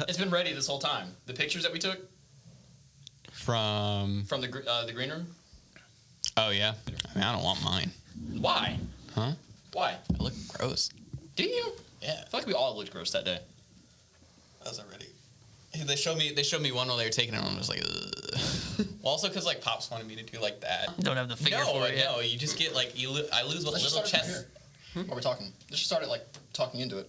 It's been ready this whole time. The pictures that we took from the green room. Oh yeah. I mean, I don't want mine. Why? Huh? Why? I look gross. Do you? Yeah. I feel like we all looked gross that day. I was already. They showed me one while they were taking it, and I was like, ugh. Well, also because like Pops wanted me to do like that. Don't have the figure for it yet. No, you just get like I lose a little chest. Are we talking? Let's just start it like talking into it.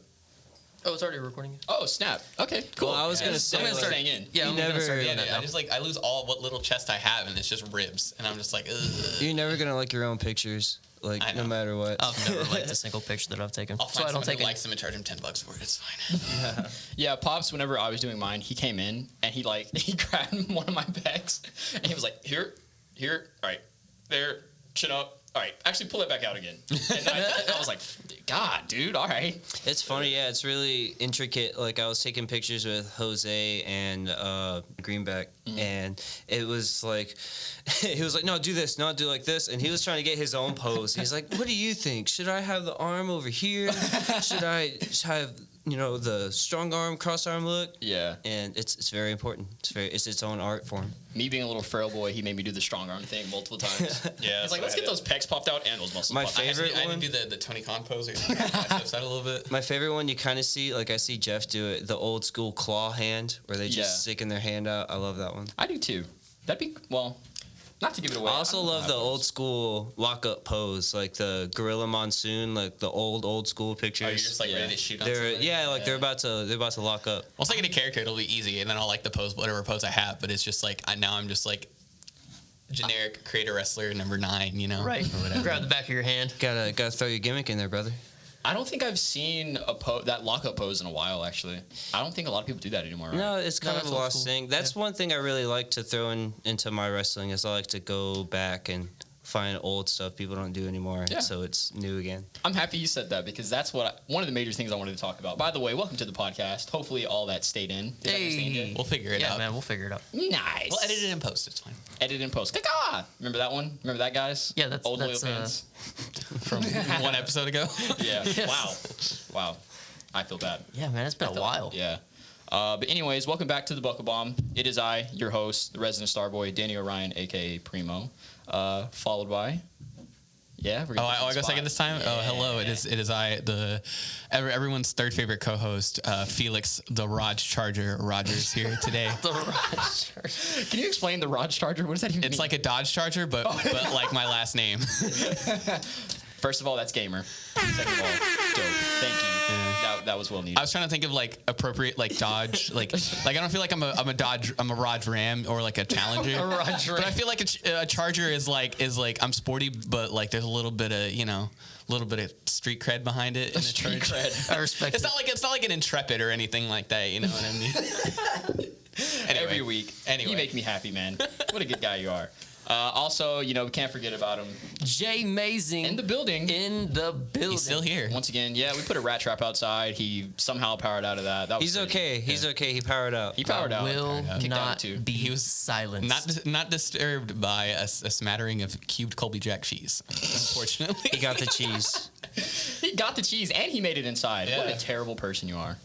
Oh, it's already recording. Oh, snap. Okay, cool. Well, I was gonna say, I'm gonna like, start staying in. Yeah, You I'm gonna start doing Yeah, that now. I just like I lose all what little chest I have, and it's just ribs, and I'm just like, ugh. You're never gonna like your own pictures, like I know. no matter what. I've never liked a single picture that I've taken, I'll so find I don't someone take who it. likes them and charge him $10 for it. It's fine. Yeah, Pops, whenever I was doing mine, he came in and he grabbed one of my bags and he was like, here, all right, there, chin up. All right, actually pull it back out again. And I was like, God, dude, all right. It's funny, yeah. It's really intricate. Like I was taking pictures with Jose and Greenback, and it was like, he was like, "No, do this, not do like this," and he was trying to get his own pose. He's like, "What do you think? Should I have the arm over here? Should I have the strong arm, cross arm look?" Yeah. And it's very important. It's its own art form. Me being a little frail boy, he made me do the strong arm thing multiple times. Yeah, He's like, let's get those pecs popped out and those muscles My popped out. favorite I one. didn't do the Tony Khan pose. Or biceps out a little bit. My favorite one, you kind of see, like I see Jeff do it, the old school claw hand, where they just sticking their hand out. I love that one. I do too. That'd be, well, not to give it away. I also love the old school lock-up pose, like the Gorilla Monsoon, like the old school pictures. Oh, you're just like ready to shoot on They're somebody? they're about to lock up. Once I get a character, it'll be easy, and then I'll like the pose, whatever pose I have. But it's just like I'm just like generic creator wrestler number 9, Right. or whatever. Grab the back of your hand. Gotta throw your gimmick in there, brother. I don't think I've seen that lockup pose in a while, actually. I don't think a lot of people do that anymore, right? No, it's kind of that's a old lost school. thing. That's one thing I really like to throw into my wrestling is I like to go back and find old stuff people don't do anymore, Yeah. so it's new again. I'm happy you said that because that's one of the major things I wanted to talk about. By the way, welcome to the podcast. Hopefully all that stayed in. Did that stay in Hey. good? We'll figure it Yeah, out. man, we'll figure it out. Nice. We'll edit it in post. It's fine. Edit and post. Caca! Remember that one? Remember that, guys? Yeah, that's Old loyal that's fans. From one episode ago. Yeah. Yes. Wow. I feel bad. Yeah, man, it's been a while. Yeah. But anyways, welcome back to the Buckle Bomb. It is I, your host, the resident Starboy, Danny Orion, a.k.a. Primo, followed by... Yeah. We're gonna I go second this time. Yeah. Oh, hello. It is I, everyone's third favorite co-host, Felix the Raj Charger Rogers here today. The Raj. Can you explain the Raj Charger? What does that even mean? It's like a Dodge Charger, but like my last name. First of all, that's gamer. Second of all, dope. Thank you. Yeah. That was well needed. I was trying to think of like appropriate like Dodge like I don't feel like I'm a Dodge, I'm a Raj Ram or like a Challenger. A Raj Ram. But I feel like a Charger is like I'm sporty, but like there's a little bit of street cred behind it. In Street cred. I respect It's it. not like an Intrepid or anything like that. You know what I mean? Anyway. Every week. Anyway. You make me happy, man. What a good guy you are. Also, we can't forget about him. Jay Mazing In the building. In the building. He's still here. Once again, yeah, we put a rat trap outside. He somehow powered out of that. That was He's crazy. okay. He's okay. He powered out. He powered out. Will Kicked out not too. be He was silenced. Not disturbed by a smattering of cubed Colby Jack cheese, unfortunately. He got the cheese. He got the cheese and he made it inside. Yeah. What a terrible person you are.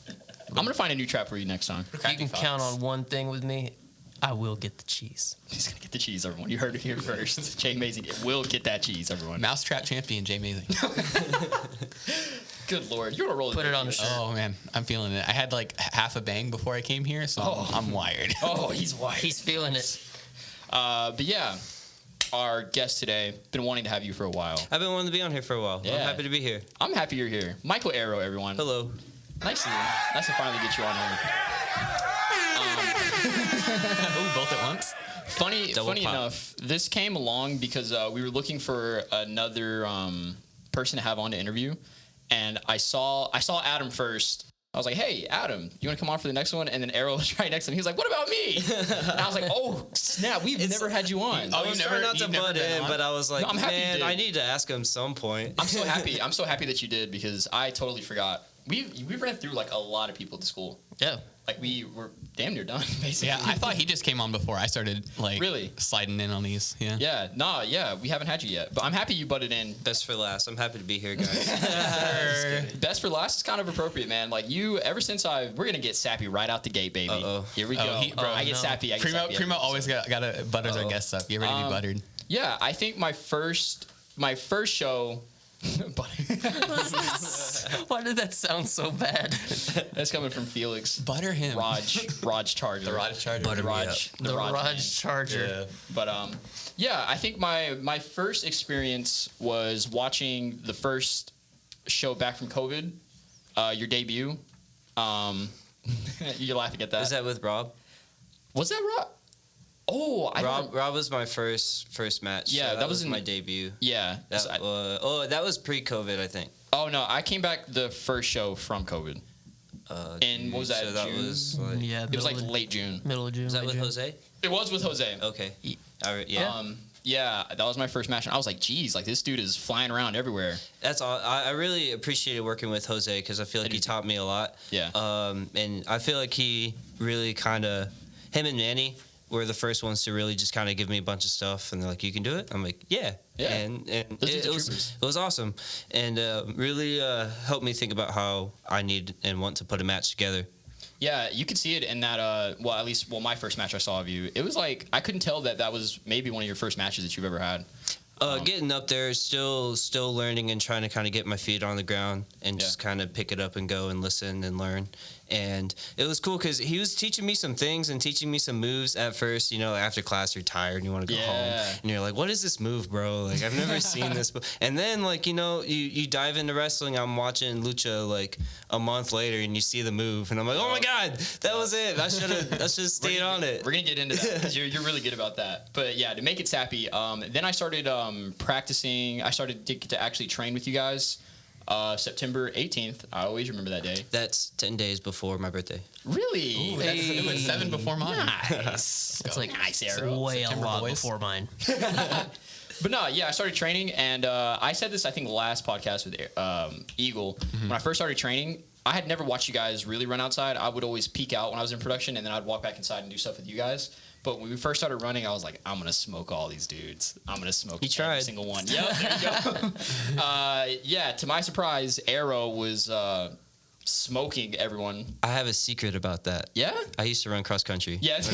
I'm going to find a new trap for you next time. You can count on one thing with me. I will get the cheese. He's going to get the cheese, everyone. You heard it here first. Jay Mazing will get that cheese, everyone. Mousetrap champion Jay Mazing. Good Lord. You're going to roll Put it on the shirt. Oh man, I'm feeling it. I had like half a bang before I came here, so I'm wired. Oh, he's white. He's feeling it. But yeah, our guest today, been wanting to have you for a while. I've been wanting to be on here for a while. Yeah. I'm happy to be here. I'm happy you're here. Michael Arrow, everyone. Hello. Nice to finally get you on here. Ooh, both at once. Funny Double pop. enough, this came along because we were looking for another person to have on to interview, and I saw Adam first. I was like, "Hey, Adam, you want to come on for the next one?" And then Arrow was right next to him. He was like, "What about me?" And I was like, "Oh snap, we've never had you on." I was trying not to butt in, but I was like, No, I'm happy you man, did. I need to ask him some point. I'm so happy. I'm so happy that you did because I totally forgot we ran through like a lot of people at the school. Yeah. Like we were damn near done, basically. Yeah, I thought he just came on before I started like Really? sliding in on these. Yeah. Yeah, we haven't had you yet, but I'm happy you butted in. Best for last. I'm happy to be here, guys. Best for last is kind of appropriate, man. Like you, ever since we're gonna get sappy right out the gate, baby. Uh-oh. Here we go. I get sappy. Primo always gotta butters our guests up. Get ready to be buttered. Yeah, I think my first show. Why did that sound so bad? That's coming from Felix. Butter him. Raj Charger. The Raj Charger. Butter me up. The Raj man. Raj Charger. Yeah. But yeah, I think my first experience was watching the first show back from COVID, your debut. You're laughing at that. Is that with Rob? Was that Rob? Oh, Rob was my first match. Yeah, so that was my debut. Yeah. That, that was pre-COVID, I think. Oh no, I came back the first show from COVID. And what was that? So that June? was like, Yeah. It was like late June. Middle of June. was that late with June. Jose? It was with Jose. Okay. Yeah. Yeah, that was my first match, and I was like, "Geez, like this dude is flying around everywhere." That's all. I really appreciated working with Jose because I feel like he taught me a lot. Yeah. And I feel like he really kind of, him and Manny were the first ones to really just kind of give me a bunch of stuff, and they're like, "You can do it." I'm like, "Yeah." Yeah. And Those dudes it are was troopers. it was awesome, and really helped me think about how I need and want to put a match together. Yeah, you could see it in that. My first match I saw of you, it was like I couldn't tell that was maybe one of your first matches that you've ever had. Getting up there, still learning and trying to kind of get my feet on the ground and just kind of pick it up and go and listen and learn. And it was cool because he was teaching me some things and teaching me some moves at first. You know, after class you're tired and you want to go home, and you're like, "What is this move, bro? Like I've never seen this." And then like you dive into wrestling. I'm watching Lucha like a month later, and you see the move, and I'm like, "Oh my god, that was it! I should have stayed on it." We're gonna get into that because you're really good about that. But yeah, to make it sappy, then I started practicing. I started to actually train with you guys. September 18th. I always remember that day. That's 10 days before my birthday. Really? Ooh, it was 7 before mine. Nice. It's like nice arrow. way September a lot boys. before mine. But no, yeah, I started training, and I said this, I think, last podcast with Eagle. When I first started training, I had never watched you guys really run outside. I would always peek out when I was in production, and then I'd walk back inside and do stuff with you guys. But when we first started running, I was like, I'm going to smoke all these dudes. I'm going to smoke every single one. Yep, there you go. Yeah, to my surprise, Arrow was smoking everyone. I have a secret about that. Yeah? I used to run cross country. Yes.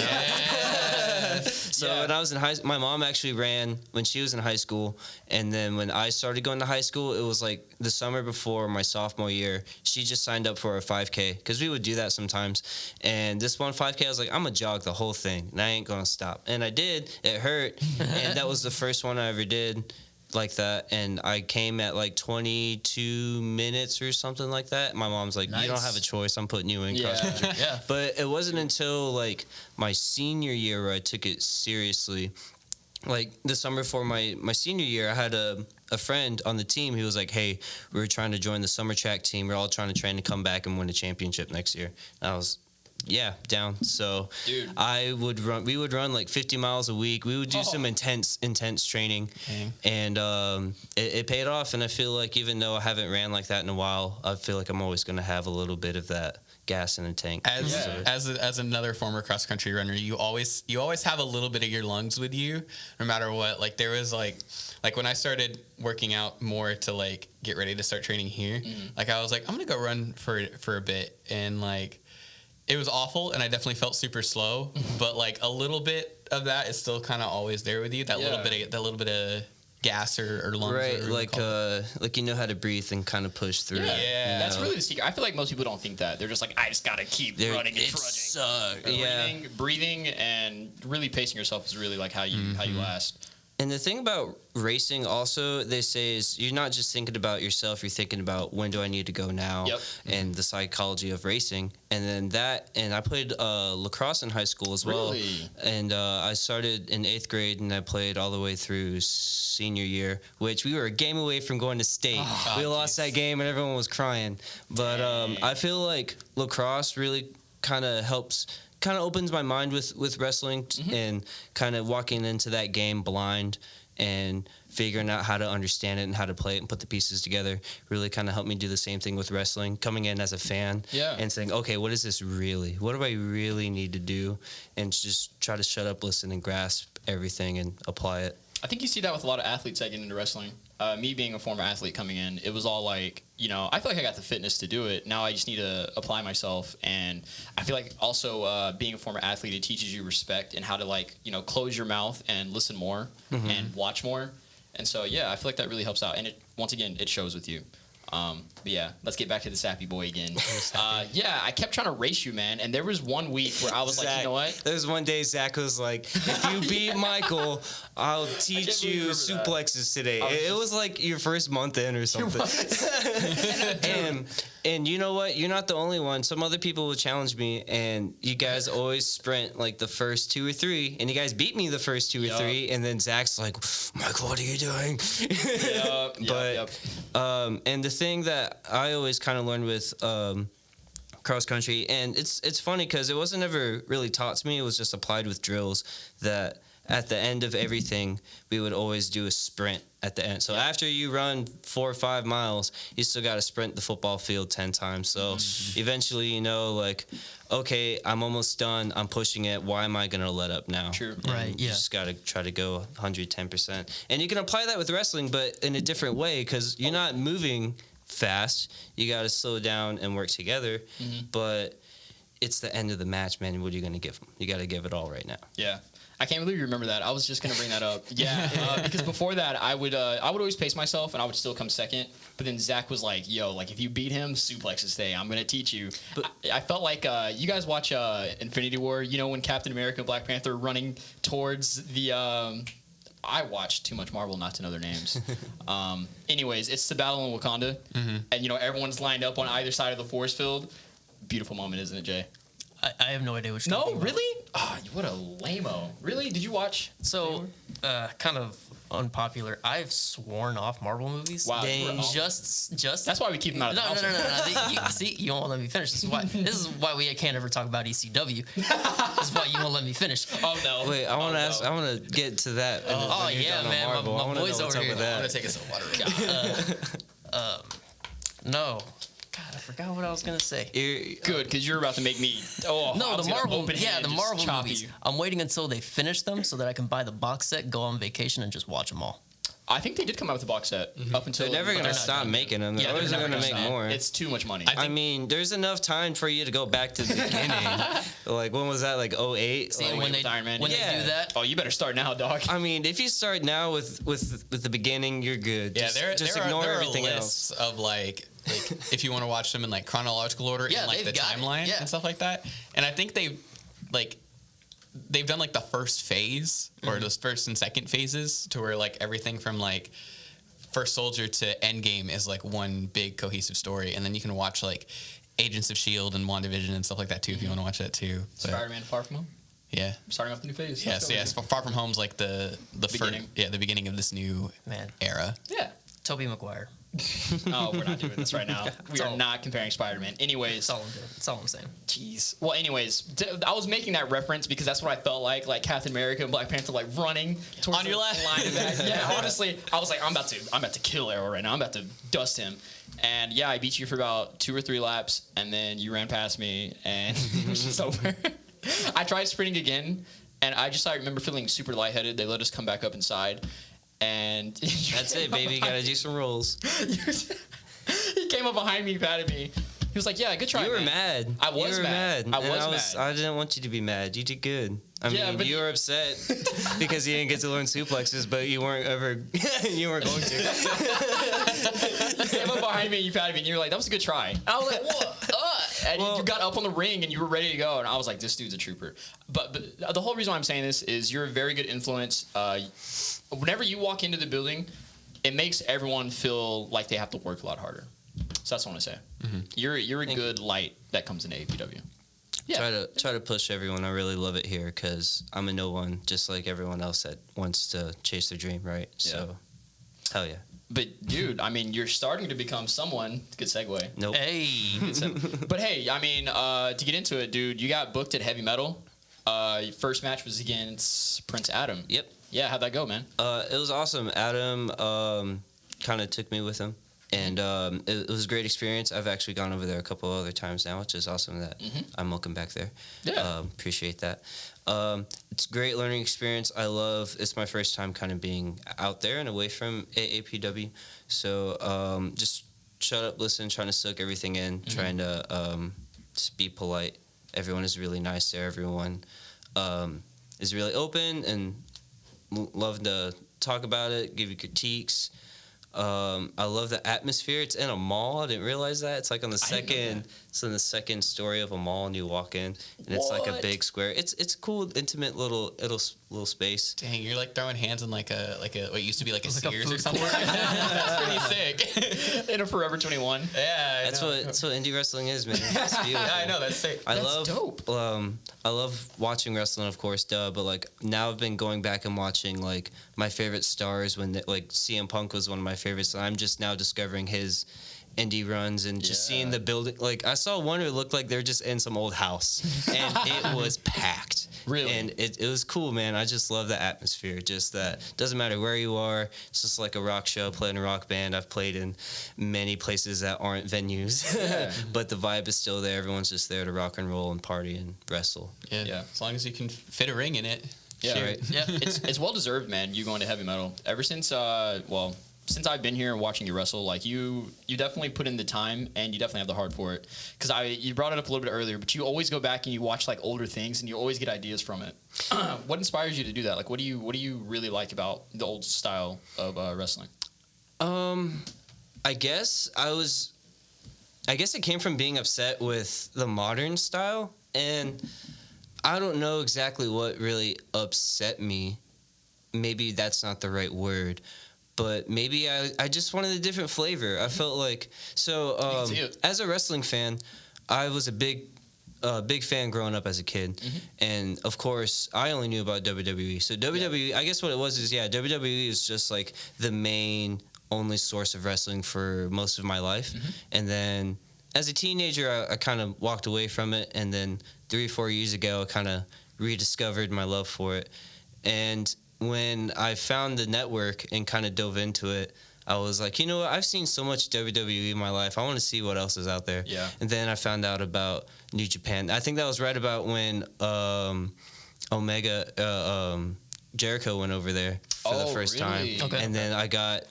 So when I was in my mom actually ran when she was in high school, and then when I started going to high school, it was like the summer before my sophomore year. She just signed up for a 5K because we would do that sometimes. And this one 5K, I was like, I'm gonna jog the whole thing, and I ain't gonna stop. And I did. It hurt, and that was the first one I ever did like that, and I came at like 22 minutes or something like that. My mom's like, "You don't have a choice. I'm putting you in cross country." Yeah. But it wasn't until like my senior year where I took it seriously. Like the summer before my senior year, I had a friend on the team. He was like, "Hey, we were trying to join the summer track team. We're all trying to train to come back and win a championship next year." And I was, yeah, down. So Dude. we would run like 50 miles a week. We would do some intense training. And it paid off. And I feel like even though I haven't ran like that in a while, I feel like I'm always going to have a little bit of that gas in a tank. As another former cross country runner, you always have a little bit of your lungs with you, no matter what. Like there was like when I started working out more to like get ready to start training here, like I was like, I'm gonna go run for a bit, and like it was awful, and I definitely felt super slow, but like a little bit of that is still kind of always there with you. That little bit of gas or lungs, right? Or like you know how to breathe and kind of push through. Yeah. That's really the secret. I feel like most people don't think that. They're just like, I just gotta keep running and trudging. Breathing and really pacing yourself is really like how you last. And the thing about racing also, they say, is you're not just thinking about yourself, you're thinking about when do I need to go now, and the psychology of racing. And then I played lacrosse in high school as well. Really? And I started in 8th grade, and I played all the way through senior year, which we were a game away from going to state. We lost that game, and everyone was crying. But I feel like lacrosse really kind of opens my mind with wrestling and kind of walking into that game blind and figuring out how to understand it and how to play it and put the pieces together really kind of helped me do the same thing with wrestling, coming in as a fan and saying, okay, what is this really? What do I really need to do? And just try to shut up, listen, and grasp everything and apply it. I think you see that with a lot of athletes that get into wrestling. Me being a former athlete coming in, it was all like, I feel like I got the fitness to do it. Now I just need to apply myself. And I feel like also being a former athlete, it teaches you respect and how to close your mouth and listen more and watch more. And so, yeah, I feel like that really helps out. And once again, it shows with you. But yeah, let's get back to the sappy boy again. Yeah, I kept trying to race you, man. And there was one week where I was Zach, like, you know what? There was one day Zach was like, if you beat Michael, I'll teach you suplexes today. It was like your first month in or something. And you know what? You're not the only one. Some other people will challenge me, and you guys always sprint like the first 2 or 3, and you guys beat me the first 2 or 3, and then Zach's like, Michael, what are you doing? And the thing that I always kind of learned with cross country, and it's funny because it wasn't ever really taught to me. It was just applied with drills that at the end of everything, we would always do a sprint at the end. So after you run 4 or 5 miles, you still got to sprint the football field 10 times. So eventually, okay, I'm almost done. I'm pushing it. Why am I going to let up now? True. Right, You just got to try to go 110%. And you can apply that with wrestling, but in a different way because you're not moving fast. You got to slow down and work together. But it's the end of the match, man. What are you going to give them? You got to give it all right now. Yeah. I can't believe you remember that. I was just gonna bring that up. Yeah, because before that, I would always pace myself, and I would still come second. But then Zach was like, "Yo, if you beat him, suplexes stay. I'm gonna teach you." But I felt like you guys watch Infinity War. When Captain America and Black Panther are running towards the. I watched too much Marvel not to know their names. Anyways, it's the battle in Wakanda, and everyone's lined up on either side of the force field. Beautiful moment, isn't it, Jay? I have no idea what you're talking about. No, really? Oh, what a lame-o. Really? Did you watch? So, kind of unpopular. I've sworn off Marvel movies. Wow. Just. That's why we keep them out of the house. No. You won't let me finish. This is why we can't ever talk about ECW. This is why you won't let me finish. Oh, no. Wait, I want to ask. I want to get to that. Oh, yeah, man. My boy's over here. I'm gonna take a sip of water. No. God, I forgot what I was gonna say. Good, because you're about to make me. The Marvel movies. You. I'm waiting until they finish them so that I can buy the box set, go on vacation, and just watch them all. I think they did come out with a box set up until. They're never gonna stop making them. They're always gonna make more. It's too much money. I mean, there's enough time for you to go back to the beginning. When was that? 08? See, when they Iron Man. When they do that. Oh, you better start now, dog. I mean, if you start now with the beginning, you're good. Yeah, just there ignore are everything lists else. of if you want to watch them in chronological order in the timeline and stuff like that. And I think they've done the first phase or those first and second phases to where everything from First Soldier to Endgame is one big cohesive story, and then you can watch Agents of S.H.I.E.L.D. and WandaVision and stuff like that too if you want to watch that too. But, Spider-Man Far From Home. Yeah, starting off the new phase. Yes. Far From Home's the beginning. the beginning of this new era. Yeah. Tobey Maguire. Oh, we're not doing this right now. We are not comparing Spider-Man. Anyways. That's all I'm doing. That's all I'm saying. Jeez. Well, anyways, I was making that reference because that's what I felt like Captain America and Black Panther running towards on your left line of back. Yeah, honestly, I was like, I'm about to kill Arrow right now. I'm about to dust him. And yeah, I beat you for about 2 or 3 laps, and then you ran past me, and it was just over. I tried sprinting again, and I remember feeling super lightheaded. They let us come back up inside. And that's it, baby. You gotta do some rolls. He came up behind me, patted me. He was like, "Yeah, good try." You were mad. I was mad. I was mad. I didn't want you to be mad. You did good. I mean, you were upset because you didn't get to learn suplexes, but you weren't going to. You came up behind me and you patted me, and you were like, "That was a good try." And I was like, "What?" And you got up on the ring and you were ready to go, and I was like, "This dude's a trooper." But the whole reason why I'm saying this is you're a very good influence. Whenever you walk into the building, it makes everyone feel like they have to work a lot harder. So that's what I want to say. Mm-hmm. You're a good light that comes in AAPW. Yeah. Try to push everyone. I really love it here because I'm a no one, just like everyone else that wants to chase their dream, right? So, hell yeah. But dude, I mean, you're starting to become someone. Good segue. Nope. Hey. But hey, I mean, to get into it, dude, you got booked at Heavy Metal. Your first match was against Prince Adam. Yep. Yeah, how'd that go, man? It was awesome. Adam kind of took me with him, and it was a great experience. I've actually gone over there a couple other times now, which is awesome that I'm welcome back there. Yeah. Appreciate that. It's a great learning experience. It's my first time kind of being out there and away from AAPW. So just shut up, listen, trying to soak everything in, trying to just be polite. Everyone is really nice there. Everyone is really open and love to talk about it, give you critiques. I love the atmosphere. It's in a mall. I didn't realize that. It's like on the second story of a mall, and you walk in, and it's like a What? big square. It's a cool, intimate little space. Dang, you're like throwing hands in like a what used to be like a Like a Sears food or something. That's pretty sick. In a Forever 21. Yeah, That's what indie wrestling is, man. It's beautiful. Yeah, I know, that's sick. I That's love dope. I love watching wrestling, of course, but like now I've been going back and watching like my favorite stars when like CM Punk was one of my favorites, and I'm just now discovering his indie runs and just seeing the building. Like I saw one where it looked like they're just in some old house, and it was packed. Really? And it was cool, man. I just love the atmosphere. Just that doesn't matter where you are. It's just like a rock show, playing a rock band. I've played in many places that aren't venues, but the vibe is still there. Everyone's just there to rock and roll and party and wrestle. Yeah. As long as you can fit a ring in it. Yeah, Sure. right. Yeah, it's well deserved, man. You going to heavy metal ever since since I've been here and watching you wrestle, like you definitely put in the time and you definitely have the heart for it. Because you brought it up a little bit earlier, but you always go back and you watch like older things and you always get ideas from it. What inspires you to do that? Like, what do you really like about the old style of wrestling? I guess it came from being upset with the modern style, and I don't know exactly what really upset me. Maybe that's not the right word, but maybe I just wanted a different flavor. I felt like as a wrestling fan, I was a big fan growing up as a kid, and of course I only knew about WWE. So WWE, I guess what it was is WWE is just like the main only source of wrestling for most of my life, and then as a teenager I kind of walked away from it, and then 3 or 4 years ago I kind of rediscovered my love for it, and when I found the network and kind of dove into it, I was like, you know what? I've seen so much WWE in my life. I want to see what else is out there. Yeah. And then I found out about New Japan. I think that was right about when Jericho went over there for the first really? time. Okay. And then I got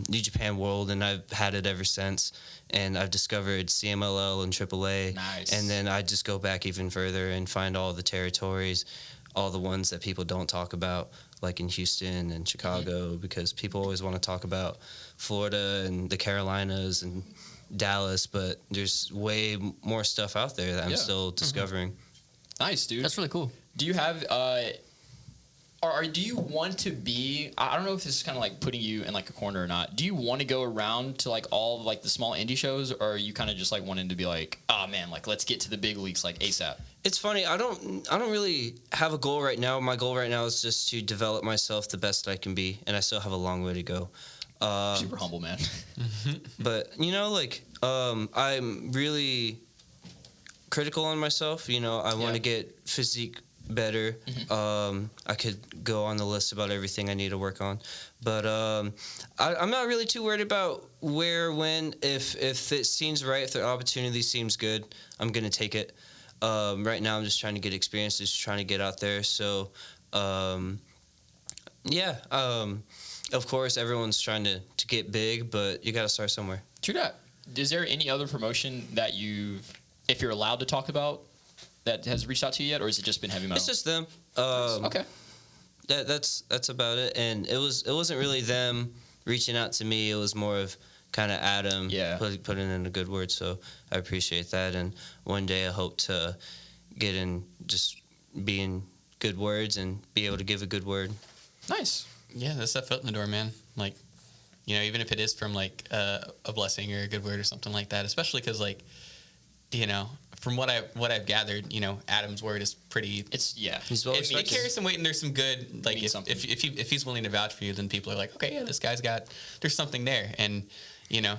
New Japan World, and I've had it ever since. And I've discovered CMLL and AAA. Nice. And then I just go back even further and find all the territories, all the ones that people don't talk about, like in Houston and Chicago, because people always want to talk about Florida and the Carolinas and Dallas, but there's way more stuff out there that I'm still discovering. Nice, dude. That's really cool. Do you have do you want to be, I don't know if this is kind of like putting you in like a corner or not. Do you want to go around to like all of like the small indie shows, or are you kind of just like wanting to be like, oh man, like let's get to the big leagues like ASAP? It's funny. I don't really have a goal right now. My goal right now is just to develop myself the best I can be, and I still have a long way to go. Super humble, man. But I'm really critical on myself. I want to get physique better. I could go on the list about everything I need to work on, but I'm not really too worried about where, when, if it seems right, if the opportunity seems good, I'm gonna take it. Right now I'm just trying to get experience, just trying to get out there. So of course everyone's trying to get big, but you got to start somewhere. True that. Is there any other promotion that if you're allowed to talk about, that has reached out to you yet, or has it just been heavy metal? It's just them. Okay. That's about it. And it wasn't really them reaching out to me. It was more of kind of Adam putting in a good word. So I appreciate that. And one day I hope to get in, just be in good words and be able to give a good word. Nice. Yeah, that's that foot in the door, man. Like, even if it is from like a blessing or a good word or something like that, especially because like, from what I've gathered, Adam's word is pretty. He's well it carries some weight, and there's some good. Like if he's willing to vouch for you, then people are like, okay, yeah, this guy's there's something there, and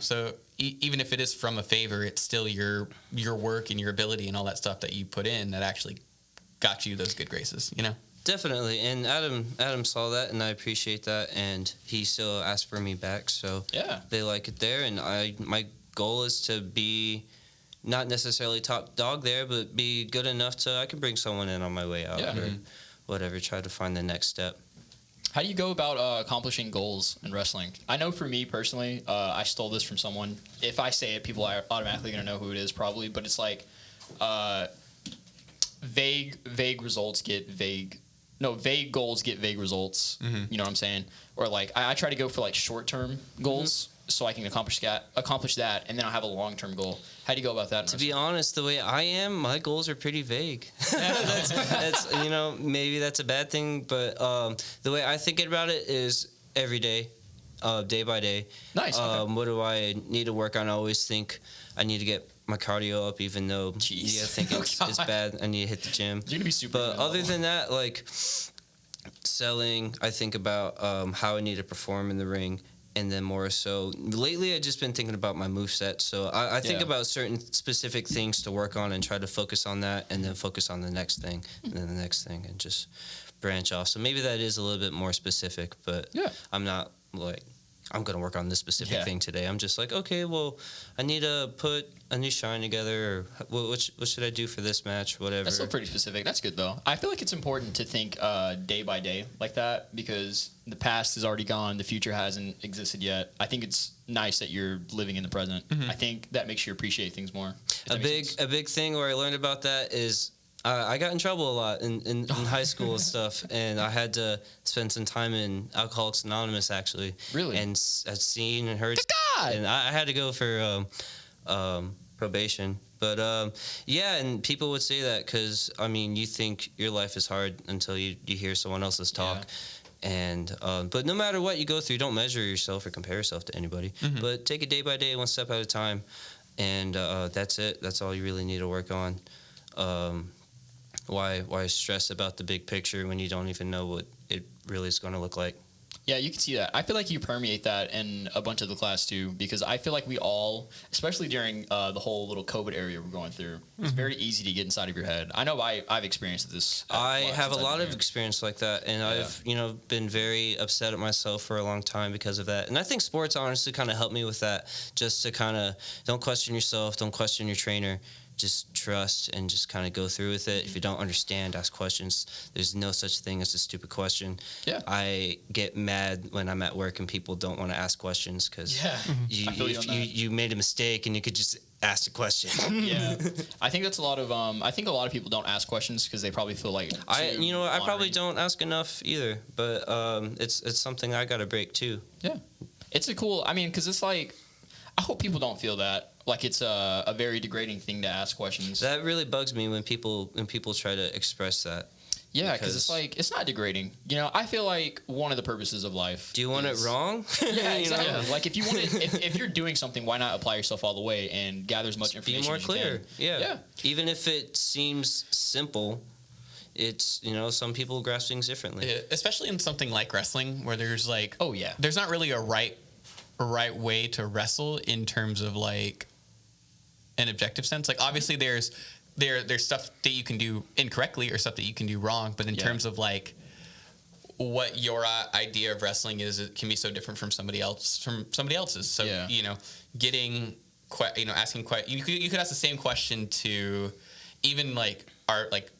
so even if it is from a favor, it's still your work and your ability and all that stuff that you put in that actually got you those good graces. Definitely, and Adam saw that, and I appreciate that, and he still asked for me back, so Yeah. they like it there, and my goal is to be not necessarily top dog there, but be good enough to I can bring someone in on my way out Yeah. or whatever, try to find the next step. How do you go about accomplishing goals in wrestling? I know for me personally, I stole this from someone. If I say it, people are automatically going to know who it is probably, but it's like vague results get vague. No, vague goals get vague results. You know what I'm saying? Or like I try to go for like short-term goals so I can accomplish that, and then I'll have a long-term goal. How do you go about that? To be honest, the way I am, my goals are pretty vague. that's maybe that's a bad thing, but the way I think about it is every day, day by day. Nice. Okay. What do I need to work on? I always think I need to get my cardio up, even though Jeez. I think it's bad. I need to hit the gym. You're gonna be super. But other than that, like selling, I think about how I need to perform in the ring. And then more so, lately I've just been thinking about my moveset. So I think about certain specific things to work on and try to focus on that, and then focus on the next thing, and then the next thing, and just branch off. So maybe that is a little bit more specific, but I'm not like, I'm going to work on this specific thing today. I'm just like, okay, well, I need to put a new shine together, or what should I do for this match, whatever. That's still pretty specific. That's good, though. I feel like it's important to think day by day like that, because the past is already gone. The future hasn't existed yet. I think it's nice that you're living in the present. I think that makes you appreciate things more. A big thing where I learned about that is I got in trouble a lot in high school and stuff, and I had to spend some time in Alcoholics Anonymous, actually. Really? And I've seen and heard. God! And I had to go for probation. But, and people would say that because, I mean, you think your life is hard until you hear someone else's talk. Yeah. And but no matter what you go through, don't measure yourself or compare yourself to anybody. But take it day by day, one step at a time. And that's it. That's all you really need to work on. Why stress about the big picture when you don't even know what it really is going to look like? Yeah, you can see that. I feel like you permeate that in a bunch of the class too, because I feel like we all, especially during the whole little COVID area we're going through, it's very easy to get inside of your head. I know I've experienced this. I have a lot of experience like that, and I've been very upset at myself for a long time because of that. And I think sports honestly kind of helped me with that, just to kind of don't question yourself, don't question your trainer. Just trust and just kind of go through with it. If you don't understand, ask questions. There's no such thing as a stupid question. Yeah. I get mad when I'm at work and people don't want to ask questions because you made a mistake and you could just ask a question. Yeah. I think that's a lot of I think a lot of people don't ask questions because they probably feel like I probably don't ask enough either, but it's something I got to break too. Yeah. It's a cool, I mean, because it's like, I hope people don't feel that. Like it's a very degrading thing to ask questions. That really bugs me when people try to express that. Yeah, because it's like, it's not degrading. You know, I feel like one of the purposes of life. Do you want it wrong? Yeah, exactly. Like if you want it, if you're doing something, why not apply yourself all the way and gather as much information? Be more as clear. You can. Yeah. Even if it seems simple, it's some people grasp things differently. Yeah, especially in something like wrestling, where there's like, Oh, there's not really a right way to wrestle in terms of like an objective sense. Like obviously there's stuff that you can do incorrectly or stuff that you can do wrong, but in terms of like what your idea of wrestling is, it can be so different from somebody else's. So getting asking you could ask the same question to even like our like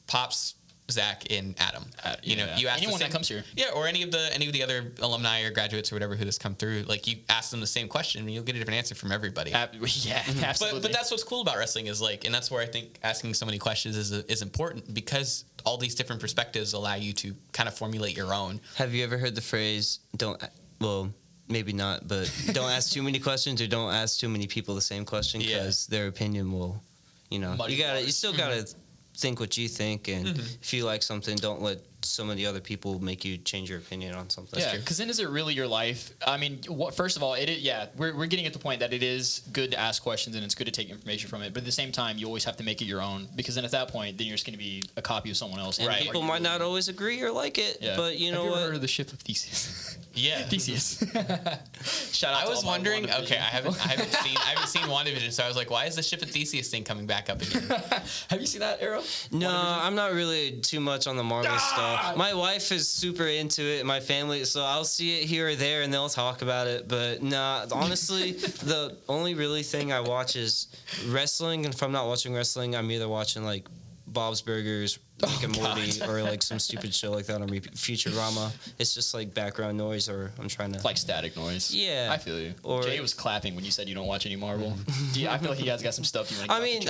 Pops, Zach, and Adam. You ask anyone that comes here. Yeah, or any of the other alumni or graduates or whatever who has come through. Like you ask them the same question, and you'll get a different answer from everybody. Absolutely. But that's what's cool about wrestling is like, and that's where I think asking so many questions is important, because all these different perspectives allow you to kind of formulate your own. Have you ever heard the phrase maybe not, but don't ask too many questions, or don't ask too many people the same question, because their opinion will, you still gotta think what you think, and if you like something, don't let so many other people make you change your opinion on something. Yeah, because then is it really your life? I mean, first of all, it is. Yeah, we're getting at the point that it is good to ask questions and it's good to take information from it, but at the same time, you always have to make it your own, because then at that point, then you're just going to be a copy of someone else. And people might not always agree or like it, but you know have you what? ever heard of the ship of Theseus? Yeah. Theseus. Shout out I to was all my wondering. WandaVision Okay, I haven't seen WandaVision, so I was like, why is the ship of Theseus thing coming back up again? Have you seen that, Arrow? No, I'm not really too much on the Marvel stuff. My wife is super into it, my family, so I'll see it here or there, and they'll talk about it. But nah, honestly, the only really thing I watch is wrestling. And if I'm not watching wrestling, I'm either watching like Bob's Burgers, Rick and Morty, or like some stupid show like that on Futurama. It's just like background noise, or I'm trying to Like static noise. Yeah. I feel you. Or- Jay was clapping when you said you don't watch any Marvel. I feel like you guys got some stuff you want to I mean,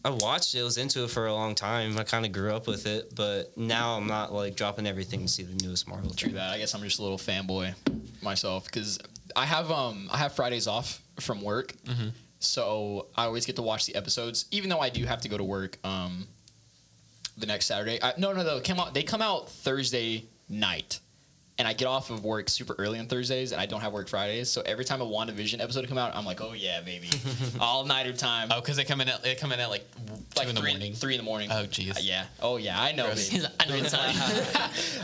I watched it. I was into it for a long time. I kind of grew up with it, but now I'm not like dropping everything to see the newest Marvel. True that. I guess I'm just a little fanboy myself because I have Fridays off from work, so I always get to watch the episodes, even though I do have to go to work the next Saturday. No, they come out Thursday night. And I get off of work super early on Thursdays, and I don't have work Fridays. So every time a WandaVision episode come out, I'm like, oh yeah, baby, all nighter time. Oh, because they come in at like 2 in the morning. 3 in the morning. Oh jeez. Yeah. Oh yeah, I know. Gross. Baby. I know the time.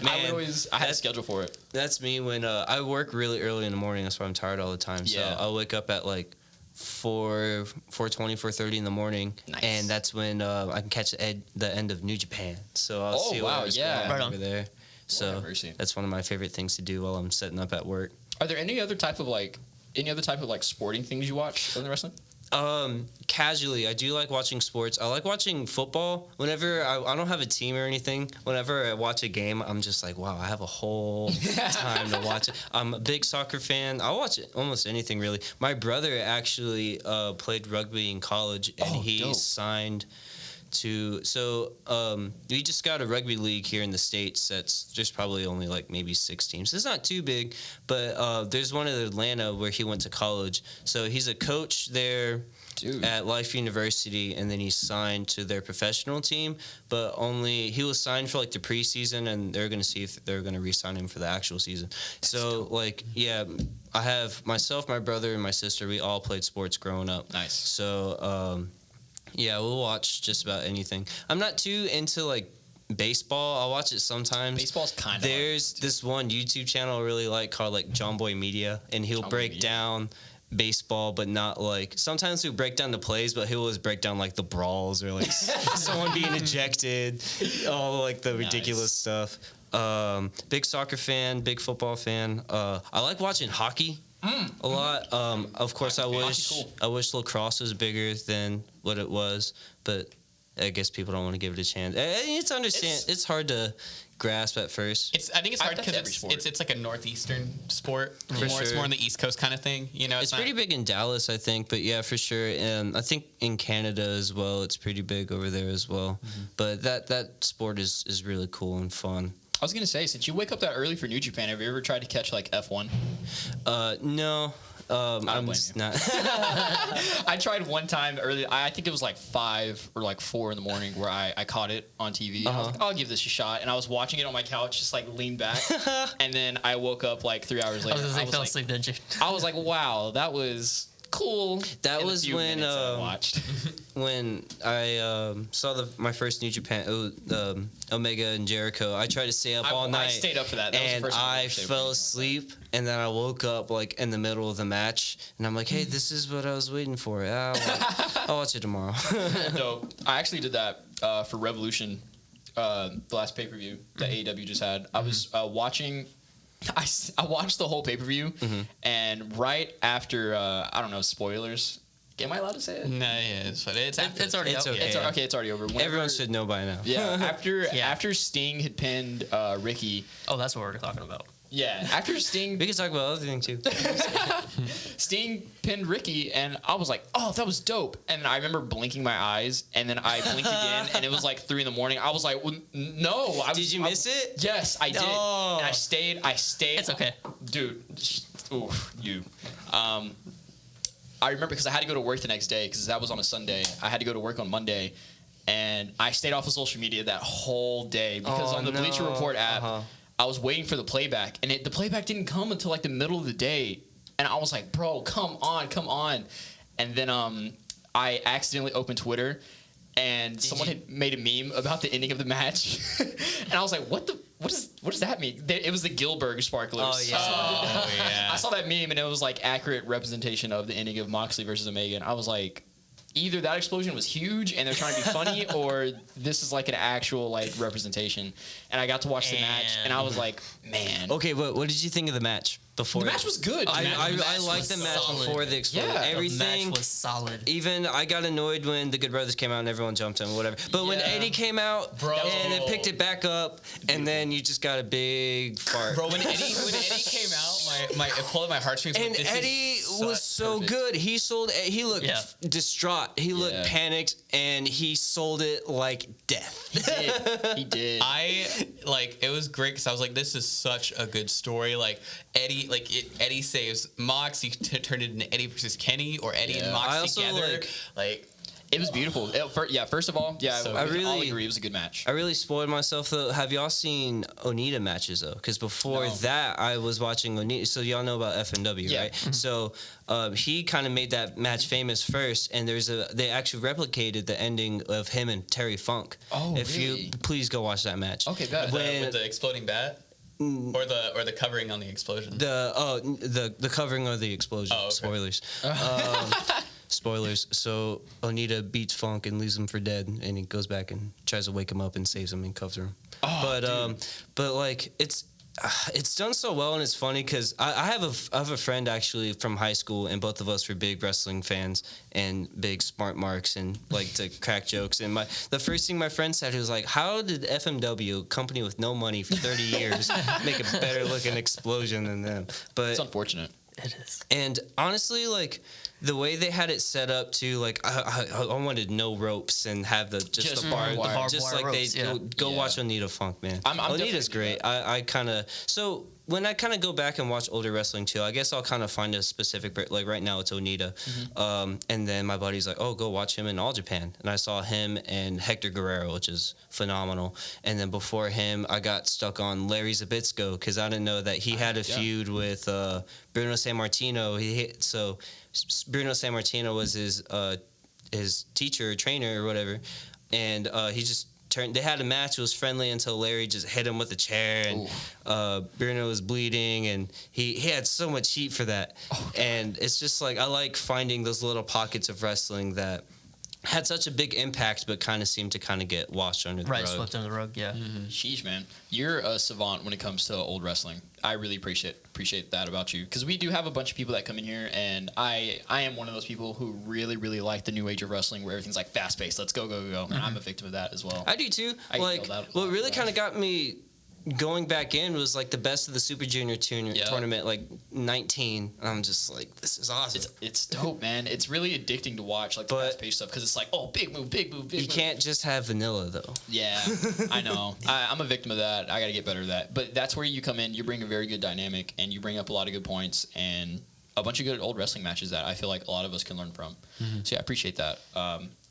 Man, I had a schedule for it. That's me when I work really early in the morning. That's why I'm tired all the time. So Yeah. I'll wake up at like 4:30 in the morning, Nice. and that's when I can catch the end of New Japan. So I'll Oh, see wow, whatever's yeah. going on Right on. over there. So have mercy. that's one of my favorite things to do while I'm setting up at work. Are there any other type of sporting things you watch other than wrestling? Casually, I do like watching sports. I like watching football. Whenever I don't have a team or anything, whenever I watch a game, I'm just like, wow, I have a whole time to watch it. I'm a big soccer fan. I'll watch almost anything, really. My brother actually played rugby in college, and he dope. signed we just got a rugby league here in the States that's just probably only like maybe 6 teams. It's not too big, but there's one in Atlanta where he went to college. So he's a coach there at Life University, and then he signed to their professional team, but he was signed for like the preseason, and they're going to see if they're going to re-sign him for the actual season. So like, yeah, I have myself, my brother, and my sister. We all played sports growing up. Nice. So, yeah, we'll watch just about anything. I'm not too into like baseball. I'll watch it sometimes. Baseball's kind of. There's this one YouTube channel I really like called like John Boy Media, and he'll break down baseball, but not like, sometimes he'll break down the plays, but he'll always break down like the brawls or like someone being ejected, all like the ridiculous stuff. Big soccer fan, big football fan. I like watching hockey a lot. Of course, I wish lacrosse was bigger than what it was, but I guess people don't want to give it a chance. It's hard to grasp at first. I think it's hard That's because every sport. it's like a northeastern sport. For It's sure. more on the East Coast kind of thing. You know, It's pretty big in Dallas, I think, but yeah, for sure. And I think in Canada as well, it's pretty big over there as well. But that sport is really cool and fun. I was gonna say, since you wake up that early for New Japan, have you ever tried to catch like F1? No. I'm blame just you. not. I tried one time early. I think it was like 5 or like 4 in the morning where I caught it on TV. I was like, I'll give this a shot, and I was watching it on my couch, just like leaned back, and then I woke up like 3 hours later. I fell asleep, didn't you? I was like, wow, that was cool. That in the was few when, minutes I watched. When I saw my first New Japan, Omega and Jericho, I tried to stay up all night. I stayed up for that. That was the And first time I ever stayed up fell for asleep, and then I woke up like in the middle of the match, and I'm like, "Hey, this is what I was waiting for. I'll watch it tomorrow." No, I actually did that for Revolution, the last pay-per-view that AAW just had. I was watching. I watched the whole pay-per-view, and right after I don't know, spoilers. Am I allowed to say it? No, yeah, it's already It's up. already It's out. okay. It's already over. Whenever- Everyone should know by now. Yeah, Yeah. after Sting had pinned Ricky. Oh, that's what we're talking about. Yeah, after Sting We can talk about other things too. Sting pinned Ricky, and I was like, oh, that was dope. And I remember blinking my eyes, and then I blinked again, and it was like 3 a.m. I was like, well, no. Did you miss it? Yes, I did. No. And I stayed. It's okay. Dude. Ooh, you. I remember because I had to go to work the next day because that was on a Sunday. I had to go to work on Monday, and I stayed off of social media that whole day because on the Bleacher Report app, I was waiting for the playback, and the playback didn't come until like the middle of the day, and I was like, bro, come on. And then I accidentally opened Twitter, and someone had made a meme about the ending of the match, and I was like, what what does that mean? It was the Gilbert sparklers. Oh, yeah. Oh yeah. I saw that meme and it was like accurate representation of the ending of Moxley versus Omega. And I was like, either that explosion was huge and they're trying to be funny, or this is like an actual like representation. And I got to watch the match and I was like, man. Okay, but what did you think of the match before? The match was good. I match liked was the match solid. before the explosion. Yeah, the Everything. The match was solid. Even I got annoyed when the Good Brothers came out and everyone jumped him, whatever. But when Yeah. Eddie came out Bro. and it picked it back up, and then you just got a big fart. Bro, when Eddie came out, it pulled at my heartstrings. And like, this Eddie is was so perfect. good. He looked Yeah. distraught. He looked Yeah. panicked, and he sold it like death. He did. It was great because I was like, this is such a good story. Like Eddie saves Mox, he turned it into Eddie versus Kenny, or Eddie and Yeah. Mox I also together. Like It was beautiful. First of all, yeah, So I good. all agree. It was a good match. I really spoiled myself though. Have y'all seen Onita matches though? Because before No. that, I was watching Onita. So y'all know about FMW, Yeah. right? So he kind of made that match famous first, and they actually replicated the ending of him and Terry Funk. Oh, if really? you please go watch that match. Okay, bet. with the exploding bat, or the covering on the explosion. The covering of the explosion. Oh, okay. Spoilers. Spoilers. So Onita beats Funk and leaves him for dead, and he goes back and tries to wake him up and saves him and covers him. But like it's done so well, and it's funny because I have a friend actually from high school, and both of us were big wrestling fans and big smart marks and like to crack jokes. And the first thing my friend said, he was like, "How did FMW, a company with no money for 30 years, make a better looking explosion than them?" But It's unfortunate. It is. and honestly, like the way they had it set up too, like I wanted no ropes and have the barbed wire. just Barbed like wire they ropes, yeah. go Yeah. watch Onita Funk, man. I'm definitely Onita's great. I kind of so when I kind of go back and watch older wrestling too, I guess I'll kind of find a specific like right now it's Onita, and then my buddy's like, oh, go watch him in All Japan, and I saw him and Hector Guerrero, which is phenomenal, and then before him I got stuck on Larry Zbyszko because I didn't know that he had a feud with Bruno Sammartino. Bruno Sammartino was his teacher or trainer or whatever, and he just they had a match. It was friendly until Larry just hit him with a chair, and Bruno was bleeding, and he had so much heat for that. And it's just like I like finding those little pockets of wrestling that had such a big impact, but kind of seemed to kind of get washed under the Right, rug. swept under the rug. Yeah. Sheesh, man. You're a savant when it comes to old wrestling. I really appreciate that about you, because we do have a bunch of people that come in here, and I am one of those people who really, really like the new age of wrestling where everything's like fast paced. Let's go, go, go. And I'm a victim of that as well. I do too. I Like feel that what a really lot. kind of got me going back in was like the best of the Super Junior tournament, like 19. And I'm just like, this is awesome. It's dope, man. It's really addicting to watch, like the But- fast paced stuff, because it's like, oh, big move, big move, big You move. can't just have vanilla though. Yeah, I know. I'm a victim of that. I got to get better at that. But that's where you come in. You bring a very good dynamic, and you bring up a lot of good points and a bunch of good old wrestling matches that I feel like a lot of us can learn from. So yeah, I appreciate that.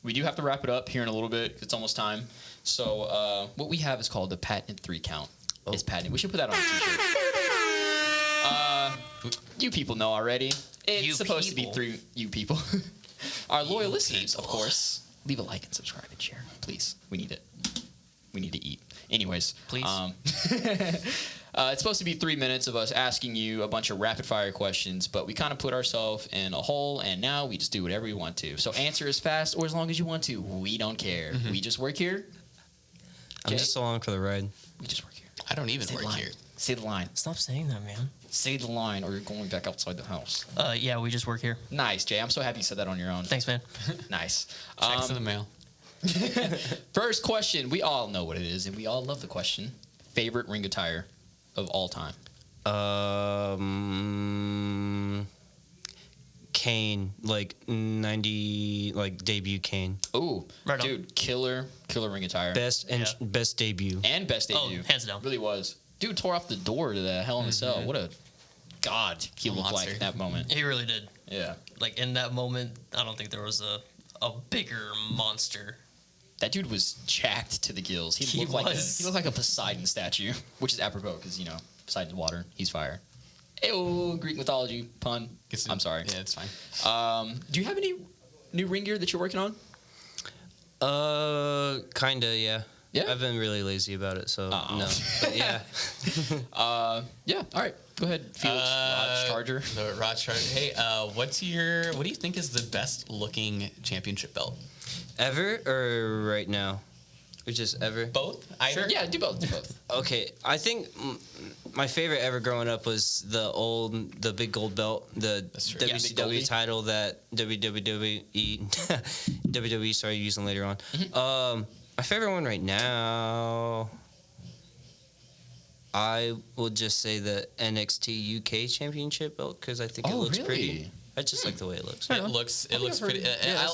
We do have to wrap it up here in a little bit. It's almost time. So what we have is called the patent 3 count. It's patent. We should put that on a t-shirt. You people know already. It's You supposed to be people. 3 you people. Our loyal listeners, of course. Leave a like and subscribe and share, please. We need it. We need to eat. Anyways, Please. it's supposed to be 3 minutes of us asking you a bunch of rapid fire questions, but we kind of put ourselves in a hole, and now we just do whatever we want to. So answer as fast or as long as you want to. We don't care. We just work here. I'm Jay? just along for the ride. We just work here. I don't even Say the work line. here. Say the line. Stop saying that, man. Say the line, or you're going back outside the house. Yeah, we just work here. Nice, Jay. I'm so happy you said that on your own. Thanks, man. Nice. Checks in the mail. First question. We all know what it is, and we all love the question. Favorite ring attire of all time? Kane, like 90, like debut Kane. Ooh, Right on. dude, killer ring attire. Best debut. And best Oh, debut. hands down. Really was. Dude tore off the door to the Hell in a Cell. What a god he A looked like monster. in that moment. He really did. Yeah. Like in that moment, I don't think there was a bigger monster. That dude was jacked to the gills. He looked was. like a Poseidon statue, which is apropos because, you know, Poseidon's water, he's fire. Ew, Greek mythology pun. I'm sorry. Yeah, it's fine. Do you have any new ring gear that you're working on? Kinda, yeah. Yeah. I've been really lazy about it, so Oh. no. But yeah. Yeah. All right. Go ahead, Felix. Raj Charger. The Rod Charger. Hey, what do you think is the best looking championship belt? Ever or right now? Or just ever? Both? Either? Yeah, do both. Do both. Okay, I think my favorite ever growing up was the big gold belt, the That's true. Yeah, big WCW goldie. title that WWE started using later on. My favorite one right now, I would just say the NXT UK Championship belt because I think it looks pretty. I just like the way it looks. It looks pretty.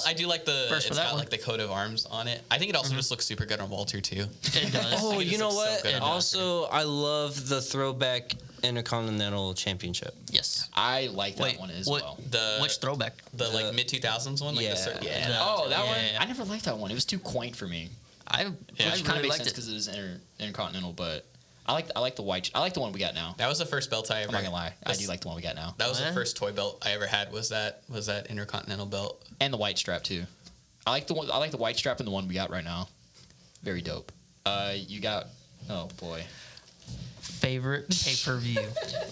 I do like First for it's that got one. like the coat of arms on it. I think it also just looks super good on Walter too. It does. Oh, think it you just know looks so what? good on Also, I love the throwback Intercontinental Championship. Yes. I like that Wait, one as what- well. Which throwback? The like mid 2000s one, like Yeah. yeah. Oh, that one. Yeah. I never liked that one. It was too quaint for me. I Which really kind of makes liked sense it. because it is intercontinental, but I like the white. I like the one we got now. That was the first belt I ever. I'm not gonna lie. I do like the one we got now, That was the Yeah. first toy belt I ever had. Was that Intercontinental belt? and the white strap too. I like the one. I like the white strap and the one we got right now. Very dope. You got. Oh boy. Favorite pay-per-view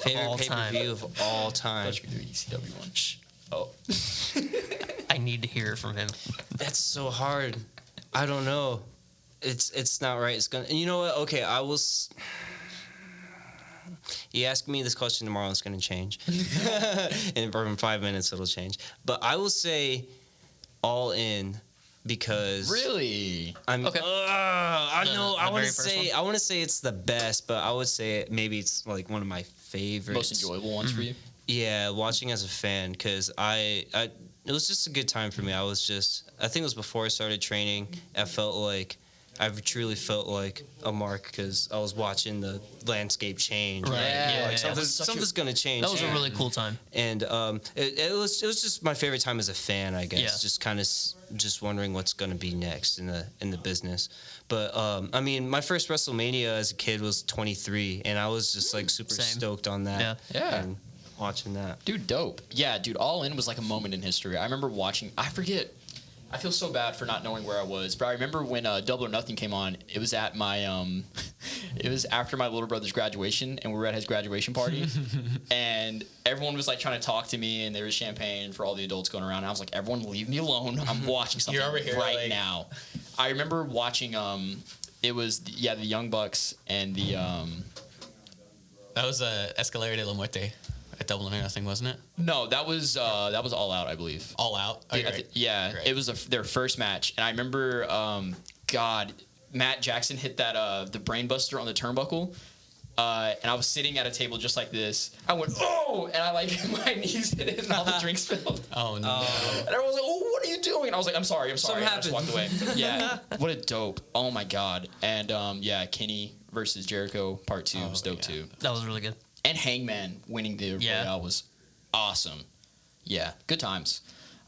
Favorite all time. pay-per-view of all time. Thought you were doing ECW one. Shh. Oh. I need to hear it from him. That's so hard. I don't know. It's not right. It's gonna. And you know what? Okay, I was. You ask me this question tomorrow, it's gonna change. In 5 minutes, it'll change. But I will say, All In, because Really? I'm. Okay. I know. The I want very to first say. one? I want to say it's the best, but I would say maybe it's like one of my favorites. Most enjoyable ones for you? Yeah, watching as a fan because it was just a good time for me. I think it was before I started training. I truly felt like a mark because I was watching the landscape change. Right. Yeah, Like that was something's gonna change. That was a really cool time. And it was just my favorite time as a fan, I guess. Yeah. Just kind of just wondering what's gonna be next in the business. But I mean, my first WrestleMania as a kid was 23, and I was just like super Same. stoked on that. Yeah. Yeah. And watching that. Dude, dope. Yeah, dude, All In was like a moment in history. I remember watching. I forget. I feel so bad for not knowing where I was, but I remember when Double or Nothing came on. It was at my it was after my little brother's graduation, and we were at his graduation party, and everyone was like trying to talk to me, and there was champagne for all the adults going around. And I was like, everyone, leave me alone. I'm watching something over here, right like- now. I remember watching. It was the Young Bucks and the That was Escalera de la Muerte at Double or Nothing, wasn't it? no, that was All Out, I believe. All Out. Oh, you're right. Yeah, Right. it was their first match, and I remember, Matt Jackson hit that the brainbuster on the turnbuckle, and I was sitting at a table just like this. I went, oh, and I like my knees hit it, and all the drinks spilled. Oh no. And everyone was like, oh, what are you doing? And I was like, I'm sorry. Something And I just walked happened. away. Yeah, what a dope. Oh my god. And Kenny versus Jericho Part 2 was dope too. That was really good. And Hangman winning the Royale was awesome. Yeah, good times.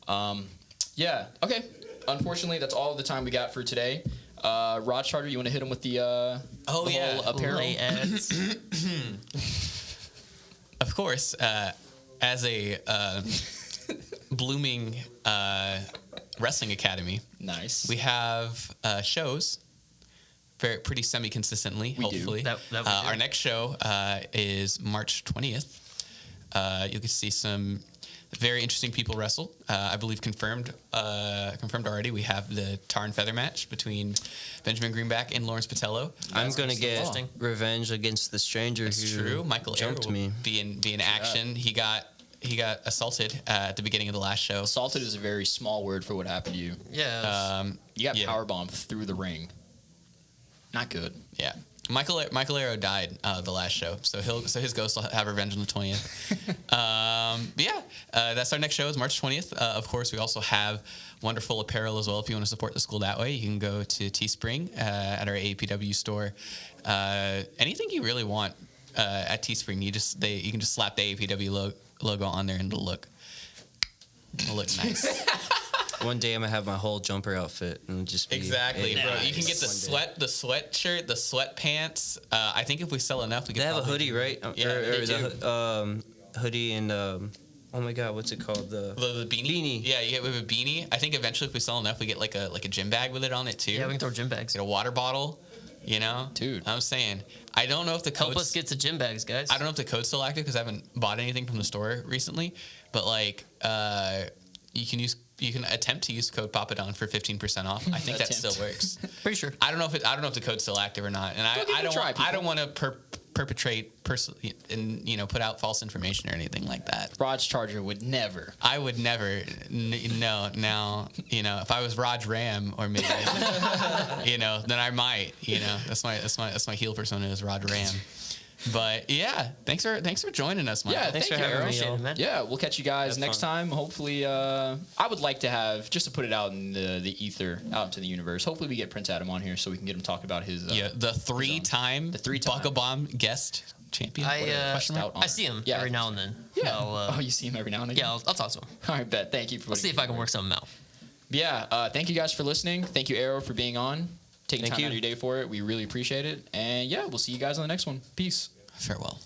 Yeah, okay. Unfortunately, that's all the time we got for today. Rod Charter, you want to hit him with the the whole apparel? Lay ads. Of course, as a blooming wrestling academy, Nice. we have shows pretty semi-consistently, We do. hopefully. That we do. Our next show is March 20th. You can see some very interesting people wrestle. I believe confirmed already. We have the tar and feather match between Benjamin Greenback and Lawrence Patello. I'm gonna get interesting. revenge against the stranger It's who true. Michael jumped Ayer will me. be in action. He got assaulted at the beginning of the last show. Assaulted is a very small word for what happened to you. Yeah. You got Yeah. powerbombed through the ring. Not good. Yeah. Michael Ayer died the last show, so his ghost will have revenge on the 20th. That's our next show is March 20th. Of course, we also have wonderful apparel as well. If you want to support the school that way, you can go to Teespring at our AAPW store. Anything you really want at Teespring, you can just slap the AAPW logo on there and it'll look nice. One day I'm gonna have my whole jumper outfit and just be Exactly, bro. You can get One day. the sweatshirt, the sweatpants. I think if we sell enough, we can. They have a probably hoodie, right? Yeah, they do. the hoodie and oh my god, what's it called? The The beanie? Beanie. Yeah, we have a beanie. I think eventually if we sell enough, we get like a gym bag with it on it too. yeah, we can throw gym bags. Get a water bottle. You know, Dude. I'm saying I don't know if the Help code's, us get to gym bags, guys. I don't know if the code's still active because I haven't bought anything from the store recently. But like, you can attempt to use code Papadon for 15% off. I think that still works. Pretty sure. I don't know if the code's still active or not, and I don't want to perpetrate and put out false information or anything like that. Rod's Charger would never. I would never. No. Now, if I was Raj Ram or maybe, then I might. That's my heel persona is Raj Ram. But yeah, thanks for joining us, Mike. Yeah, Thanks for thank you, having Aaron. me, y'all. man. Yeah, we'll catch you guys Have next fun. time. Hopefully, I would like to have, just to put it out in the ether, out into the universe. Hopefully, we get Prince Adam on here so we can get him talk about his. The three-time Buckle Bomb guest champion. Question mark? I see him Yeah. every now and then. Yeah. I'll, You see him every now and again. yeah, I'll talk to him. All right, bet. Thank you for. Let's see if I can work something out. Yeah. Thank you guys for listening. Thank you, Arrow, for being on, taking Thank time you. out of your day for it. We really appreciate it. And yeah, we'll see you guys on the next one. Peace. Farewell.